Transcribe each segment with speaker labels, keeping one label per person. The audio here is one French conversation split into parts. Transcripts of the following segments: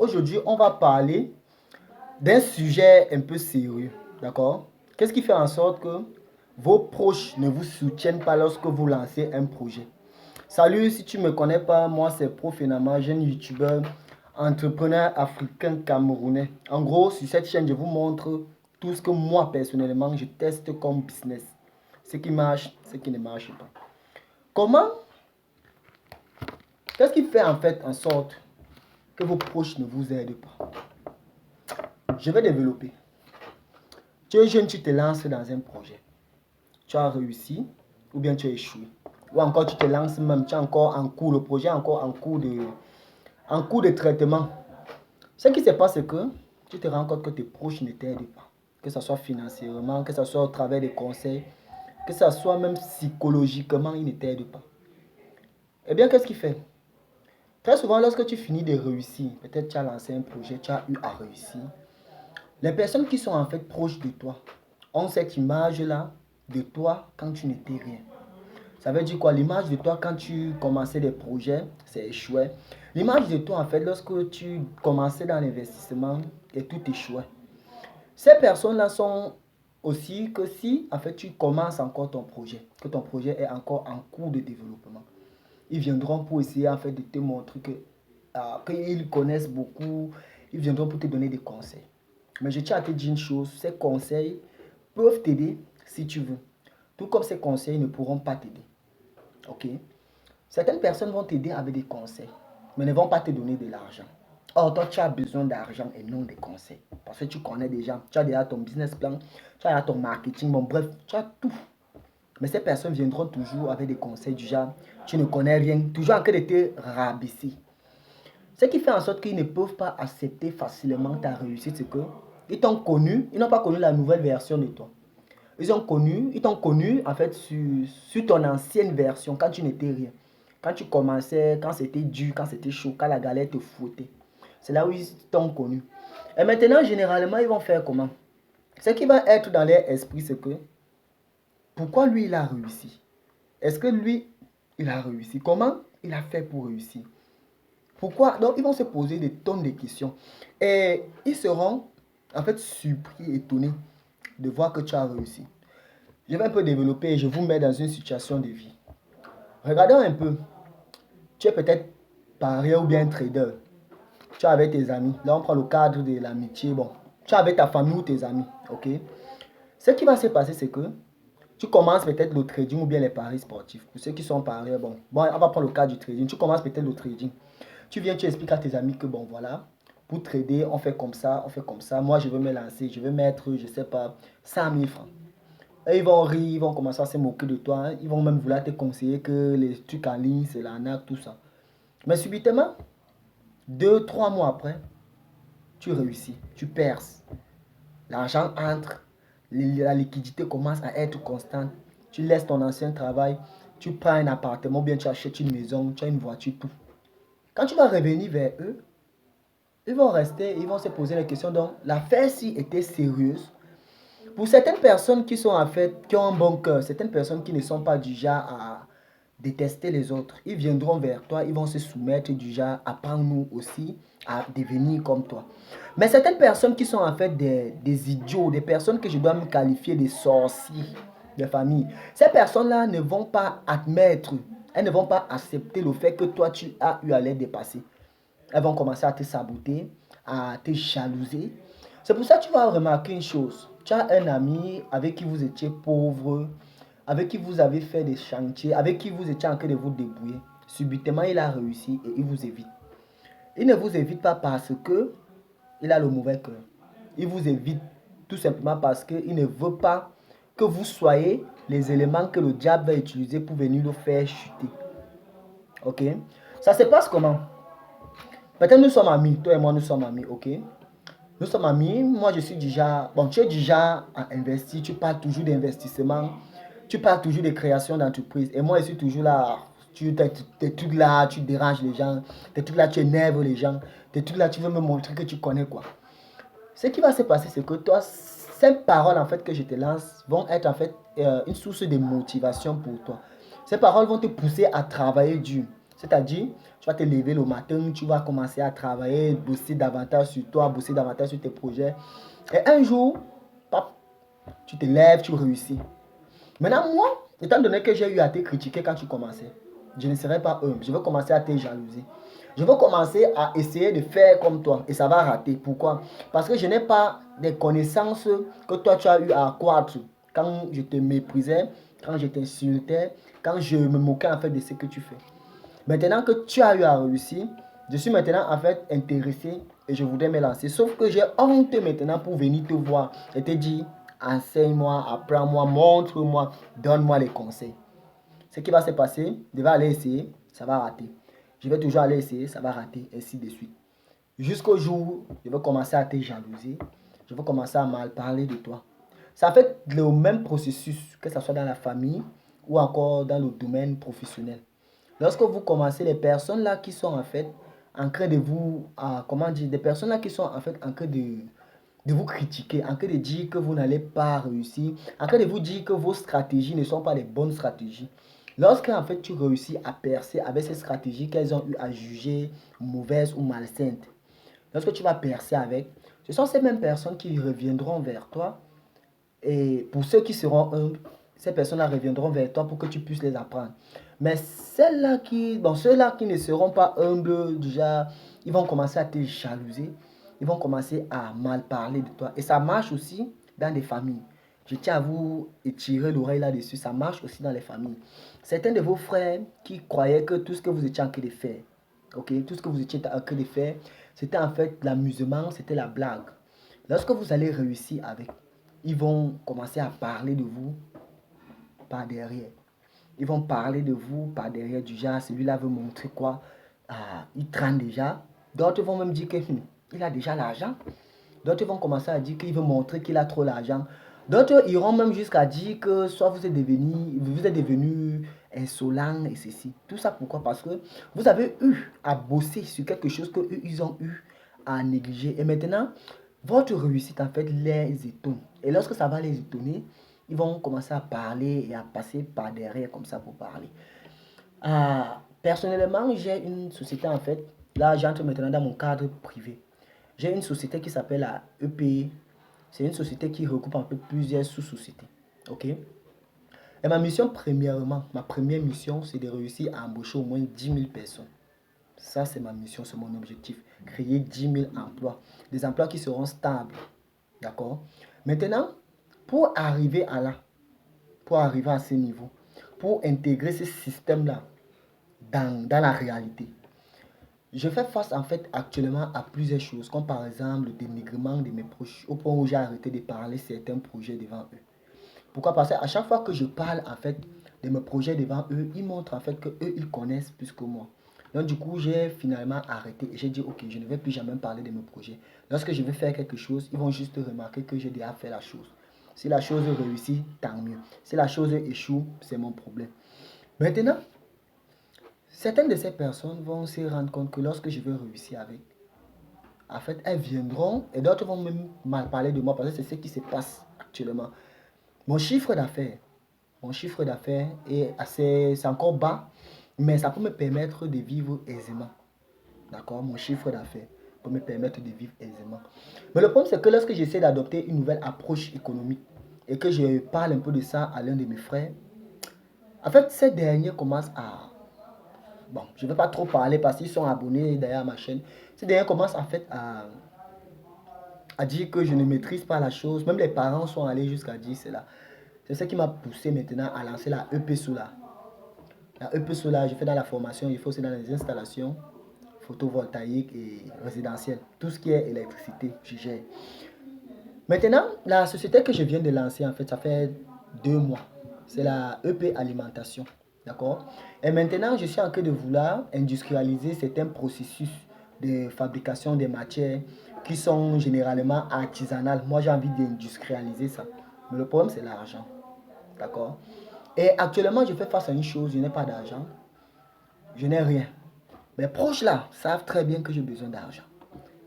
Speaker 1: aujourd'hui, on va parler d'un sujet un peu sérieux, d'accord? Qu'est-ce qui fait en sorte que vos proches ne vous soutiennent pas lorsque vous lancez un projet? Salut, si tu ne me connais pas, moi c'est Profenama, jeune youtubeur, entrepreneur africain camerounais. En gros, sur cette chaîne, je vous montre tout ce que moi personnellement, je teste comme business. Ce qui marche, ce qui ne marche pas. Comment? Qu'est-ce qui fait en fait en sorte que vos proches ne vous aident pas? Je vais développer. Tu es jeune, tu te lances dans un projet. Tu as réussi ou bien tu as échoué. Ou encore tu te lances même, tu es encore en cours, le projet est encore en cours de traitement. Ce qui se passe, c'est que tu te rends compte que tes proches ne t'aident pas. Que ce soit financièrement, que ce soit au travers des conseils, que ce soit même psychologiquement, ils ne t'aident pas. Eh bien, qu'est-ce qu'il fait? Très souvent, lorsque tu finis de réussir, peut-être tu as lancé un projet, tu as eu à réussir, les personnes qui sont en fait proches de toi ont cette image-là de toi quand tu n'étais rien. Ça veut dire quoi? L'image de toi quand tu commençais des projets, c'est échoué. L'image de toi en fait lorsque tu commençais dans l'investissement et tout échouait. Ces personnes-là sont aussi que si en fait tu commences encore ton projet, que ton projet est encore en cours de développement, ils viendront pour essayer en fait de te montrer qu'ils connaissent beaucoup, ils viendront pour te donner des conseils. Mais je tiens à te dire une chose, ces conseils peuvent t'aider si tu veux. Tout comme ces conseils ne pourront pas t'aider. Ok? Certaines personnes vont t'aider avec des conseils, mais ne vont pas te donner de l'argent. Or, toi, tu as besoin d'argent et non des conseils. Parce que tu connais déjà, tu as déjà ton business plan, tu as déjà ton marketing, bon bref, tu as tout. Mais ces personnes viendront toujours avec des conseils du genre, tu ne connais rien, toujours en train de te rabaisser. Ce qui fait en sorte qu'ils ne peuvent pas accepter facilement ta réussite, c'est que ils t'ont connu, ils n'ont pas connu la nouvelle version de toi. Ils t'ont connu en fait sur ton ancienne version, quand tu n'étais rien. Quand tu commençais, quand c'était dur, quand c'était chaud, quand la galère te fouettait. C'est là où ils t'ont connu. Et maintenant, généralement, ils vont faire comment? Ce qui va être dans leur esprit, c'est que pourquoi lui, il a réussi? Est-ce que lui, il a réussi? Comment il a fait pour réussir? Pourquoi? Donc, ils vont se poser des tonnes de questions. Et ils seront, en fait, surpris, étonnés de voir que tu as réussi. Je vais un peu développer et je vous mets dans une situation de vie. Regardons un peu. Tu es peut-être parieur ou bien trader. Tu es avec tes amis. Là, on prend le cadre de l'amitié. Bon, tu es avec ta famille ou tes amis. Ok? Ce qui va se passer, c'est que tu commences peut-être le trading ou bien les paris sportifs. Pour ceux qui sont parieurs, bon, on va prendre le cas du trading. Tu commences peut-être le trading. Tu viens, tu expliques à tes amis que bon, voilà, pour trader, on fait comme ça, on fait comme ça. Moi, je veux me lancer, je veux mettre, je sais pas, 100 000 francs. Et ils vont rire, ils vont commencer à se moquer de toi. Hein. Ils vont même vouloir te conseiller que les trucs en ligne, c'est l'arnaque, tout ça. Mais subitement, 2, 3 mois après, tu réussis, tu perces. L'argent entre, la liquidité commence à être constante. Tu laisses ton ancien travail, tu prends un appartement, ou bien tu achètes une maison, tu as une voiture, tout. Quand tu vas revenir vers eux, ils vont rester, ils vont se poser la question. Donc, l'affaire-ci était sérieuse. Pour certaines personnes qui sont en fait, qui ont un bon cœur, certaines personnes qui ne sont pas du genre à détester les autres, ils viendront vers toi, ils vont se soumettre du genre, apprends-nous aussi à devenir comme toi. Mais certaines personnes qui sont en fait des idiots, des personnes que je dois me qualifier de sorciers de famille, ces personnes-là ne vont pas admettre, elles ne vont pas accepter le fait que toi tu as eu à les dépasser. Elles vont commencer à te saboter, à te jalouser. C'est pour ça que tu vas remarquer une chose. Tu as un ami avec qui vous étiez pauvre, avec qui vous avez fait des chantiers, avec qui vous étiez en train de vous débrouiller. Subitement, il a réussi et il vous évite. Il ne vous évite pas parce que il a le mauvais cœur. Il vous évite tout simplement parce qu'il ne veut pas que vous soyez les éléments que le diable va utiliser pour venir le faire chuter. Ok? Ça se passe comment? Peut-être nous sommes amis, toi et moi nous sommes amis, ok? Nous sommes amis, moi je suis déjà, bon tu es déjà à investir, tu parles toujours d'investissement, tu parles toujours de création d'entreprise et moi je suis toujours là, tu es tout là, tu déranges les gens, tu es tout là, tu énerves les gens, tu es tout là, tu veux me montrer que tu connais quoi. Ce qui va se passer c'est que toi, ces paroles en fait que je te lance vont être en fait une source de motivation pour toi. Ces paroles vont te pousser à travailler dur. C'est-à-dire, tu vas te lever le matin, tu vas commencer à travailler, bosser davantage sur toi, bosser davantage sur tes projets. Et un jour, pap, tu te lèves, tu réussis. Maintenant, moi, étant donné que j'ai eu à te critiquer quand tu commençais, je ne serai pas humble. Je vais commencer à te jalouser. Je vais commencer à essayer de faire comme toi et ça va rater. Pourquoi? Parce que je n'ai pas des connaissances que toi tu as eu à accroître quand je te méprisais, quand je t'insultais, quand je me moquais en fait de ce que tu fais. Maintenant que tu as eu à réussir, je suis maintenant en fait intéressé et je voudrais me lancer. Sauf que j'ai honte maintenant pour venir te voir et te dire, enseigne-moi, apprends-moi, montre-moi, donne-moi les conseils. Ce qui va se passer, je vais aller essayer, ça va rater. Je vais toujours aller essayer, ça va rater, ainsi de suite. Jusqu'au jour où je vais commencer à te jalouser, je vais commencer à mal parler de toi. Ça fait le même processus, que ce soit dans la famille ou encore dans le domaine professionnel. Lorsque vous commencez, les personnes là qui sont en fait en train de vous, comment dire, des personnes là qui sont en fait en train de vous critiquer, en train de dire que vous n'allez pas réussir, en train de vous dire que vos stratégies ne sont pas les bonnes stratégies. Lorsque en fait tu réussis à percer avec ces stratégies qu'elles ont eu à juger mauvaises ou malsaines, lorsque tu vas percer avec, ce sont ces mêmes personnes qui reviendront vers toi. Et pour ceux qui seront humbles, ces personnes-là reviendront vers toi pour que tu puisses les apprendre. Mais celles-là ceux-là qui ne seront pas humbles, déjà, ils vont commencer à te jalouser. Ils vont commencer à mal parler de toi. Et ça marche aussi dans des familles. Je tiens à vous étirer l'oreille là-dessus. Ça marche aussi dans les familles. Certains de vos frères qui croyaient que tout ce que vous étiez en train de faire, ok, tout ce que vous étiez en train de faire, c'était en fait l'amusement, c'était la blague. Lorsque vous allez réussir avec, ils vont commencer à parler de vous par derrière. Ils vont parler de vous par derrière du genre, celui-là veut montrer quoi? Il traîne déjà. D'autres vont même dire qu'il a déjà l'argent. D'autres vont commencer à dire qu'il veut montrer qu'il a trop l'argent. D'autres iront même jusqu'à dire que soit vous êtes devenu insolent et ceci. Tout ça pourquoi? Parce que vous avez eu à bosser sur quelque chose qu'eux, ils ont eu à négliger. Et maintenant, votre réussite, en fait, les étonne. Et lorsque ça va les étonner, ils vont commencer à parler et à passer par derrière comme ça pour parler. Personnellement, j'ai une société, en fait. Là, j'entre maintenant dans mon cadre privé. J'ai une société qui s'appelle la EPI. C'est une société qui regroupe un peu plusieurs sous-sociétés. OK? Et ma mission, premièrement, ma première mission, c'est de réussir à embaucher au moins 10 000 personnes. Ça, c'est ma mission, c'est mon objectif. Créer 10 000 emplois. Des emplois qui seront stables. D'accord? Maintenant, pour arriver à là, pour arriver à ce niveau, pour intégrer ce système-là dans la réalité, je fais face en fait actuellement à plusieurs choses, comme par exemple le dénigrement de mes proches, au point où j'ai arrêté de parler certains projets devant eux. Pourquoi? Parce qu'à chaque fois que je parle en fait de mes projets devant eux, ils montrent en fait que eux ils connaissent plus que moi. Donc du coup, j'ai finalement arrêté et j'ai dit ok, je ne vais plus jamais parler de mes projets. Lorsque je vais faire quelque chose, ils vont juste remarquer que j'ai déjà fait la chose. Si la chose réussit, tant mieux. Si la chose échoue, c'est mon problème. Maintenant, certaines de ces personnes vont se rendre compte que lorsque je vais réussir avec, en fait, elles viendront et d'autres vont même mal parler de moi parce que c'est ce qui se passe actuellement. Mon chiffre d'affaires, mon chiffre d'affaires est assez, c'est encore bas, mais ça peut me permettre de vivre aisément. D'accord? Mon chiffre d'affaires peut me permettre de vivre aisément. Mais le problème, c'est que lorsque j'essaie d'adopter une nouvelle approche économique et que je parle un peu de ça à l'un de mes frères, en fait, ces derniers commencent à... Bon, je ne vais pas trop parler parce qu'ils sont abonnés d'ailleurs à ma chaîne. Ces derniers commencent en fait à dire que je ne maîtrise pas la chose. Même les parents sont allés jusqu'à dire cela. C'est ce qui m'a poussé maintenant à lancer la EP Solar. La EP Solar, je fais dans la formation, il faut aussi dans les installations photovoltaïques et résidentielles. Tout ce qui est électricité, je gère. Maintenant, la société que je viens de lancer, en fait, ça fait 2 mois. C'est la EP Alimentation. D'accord? Et maintenant, je suis en train de vouloir industrialiser certains processus de fabrication des matières qui sont généralement artisanales. Moi, j'ai envie d'industrialiser ça. Mais le problème, c'est l'argent. D'accord? Et actuellement, je fais face à une chose, je n'ai pas d'argent. Je n'ai rien. Mes proches là savent très bien que j'ai besoin d'argent.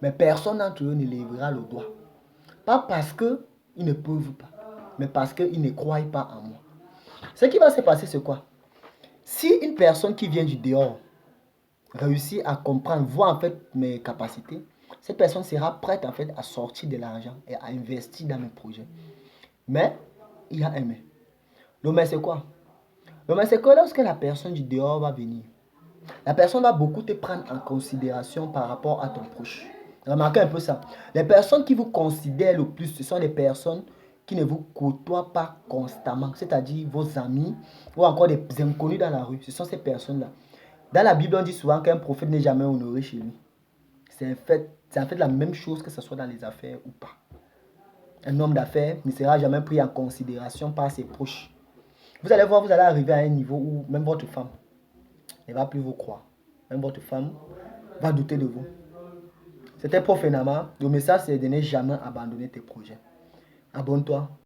Speaker 1: Mais personne d'entre eux ne lèvera le doigt. Pas parce qu'ils ne peuvent pas, mais parce qu'ils ne croient pas en moi. Ce qui va se passer, c'est quoi? Si une personne qui vient du dehors réussit à comprendre, voir en fait mes capacités, cette personne sera prête en fait à sortir de l'argent et à investir dans mes projets. Mais il y a un mais. Le mais c'est quoi? Le mais c'est que lorsque la personne du dehors va venir, la personne va beaucoup te prendre en considération par rapport à ton proche. Remarquez un peu ça. Les personnes qui vous considèrent le plus, ce sont les personnes qui ne vous côtoient pas constamment, c'est-à-dire vos amis ou encore des inconnus dans la rue. Ce sont ces personnes-là. Dans la Bible, on dit souvent qu'un prophète n'est jamais honoré chez lui. C'est en fait la même chose que ce soit dans les affaires ou pas. Un homme d'affaires ne sera jamais pris en considération par ses proches. Vous allez voir, vous allez arriver à un niveau où même votre femme ne va plus vous croire. Même votre femme va douter de vous. C'était Prof. Enama. Le message, c'est de ne jamais abandonner tes projets. Abonne-toi.